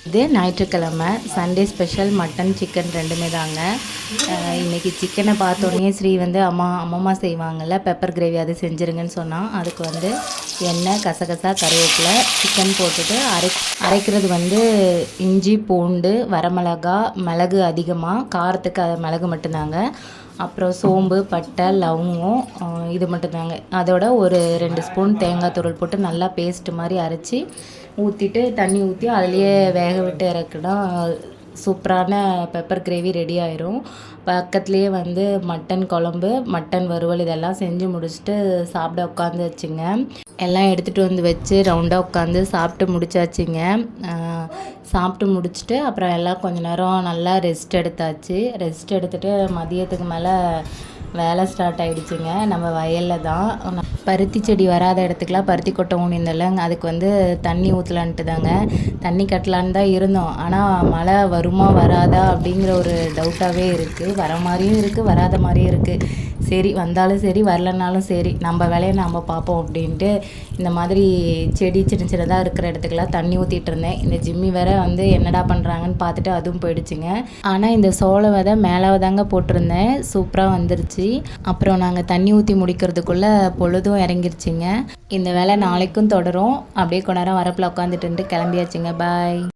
இது ஞாயிற்றுக்கிழமை Sunday special mutton chicken ரெண்டுமே தாங்க. இன்றைக்கி சிக்கனை பார்த்தோன்னே ஸ்ரீ வந்து அம்மம்மா செய்வாங்கள்ல பெப்பர் கிரேவி அது செஞ்சுருங்கன்னு சொன்னால், அதுக்கு வந்து எண்ணெய் கசகசா கருவேப்பிலை சிக்கன் போட்டுட்டு அரைக்கிறது வந்து இஞ்சி பூண்டு வரமிளகா மிளகு அதிகமாக காரத்துக்கு மிளகு மட்டும்தாங்க. அப்புறம் சோம்பு பட்டை லவங்கம் இது மட்டும்தாங்க. அதோட ஒரு 2 ஸ்பூன் தேங்காய் துருவல் போட்டு நல்லா பேஸ்ட்டு மாதிரி அரைச்சி ஊற்றிட்டு தண்ணி ஊற்றி அதுலேயே வேக விட்டு இறக்குனா சூப்பரான பெப்பர் கிரேவி ரெடி ஆயிரும். பக்கத்துலேயே வந்து மட்டன் குழம்பு மட்டன் வறுவல் இதெல்லாம் செஞ்சு முடிச்சுட்டு சாப்பிட உட்காந்துச்சுங்க. எல்லாம் எடுத்துகிட்டு வந்து வச்சு ரவுண்டாக உட்காந்து சாப்பிட்டு முடிச்சாச்சுங்க. சாப்பிட்டு முடிச்சுட்டு அப்புறம் எல்லாம் கொஞ்ச நேரம் நல்லா ரெஸ்ட் எடுத்தாச்சு. ரெஸ்ட் எடுத்துகிட்டு மதியத்துக்கு மேலே வேலை ஸ்டார்ட் ஆகிடுச்சிங்க. நம்ம வயலில் தான் பருத்தி செடி வராத இடத்துக்குலாம் பருத்தி கொட்டை ஊனியிருந்தேன்லங்க, அதுக்கு வந்து தண்ணி ஊற்றலான்ட்டு தாங்க தண்ணி கட்டலான்னு தான் இருந்தோம். ஆனால் மழை வருமா வராதா அப்படிங்கிற ஒரு டவுட்டாகவே இருக்குது. வர மாதிரியும் இருக்குது வராத மாதிரியும் இருக்குது. சரி வந்தாலும் சரி வரலனாலும் சரி நம்ம வேலையை நம்ம பார்ப்போம் அப்படின்ட்டு இந்த மாதிரி செடி சின்ன சின்னதாக இருக்கிற இடத்துக்குலாம் தண்ணி ஊற்றிட்டு இருந்தேன். இந்த ஜிம்மி வேற வந்து என்னடா பண்ணுறாங்கன்னு பார்த்துட்டு அதுவும் போயிடுச்சுங்க. ஆனால் இந்த சோள விதை மேலே தாங்க போட்டிருந்தேன், சூப்பராக வந்துருச்சு. அப்புறம் நாங்கள் தண்ணி ஊற்றி முடிக்கிறதுக்குள்ளே பொழுதும் இறங்கிருச்சிங்க. இந்த வேலை நாளைக்கும் தொடரும். அப்படியே கொஞ்ச நேரம் வரப்பில் உட்காந்துட்டு கிளம்பியாச்சுங்க. பாய்.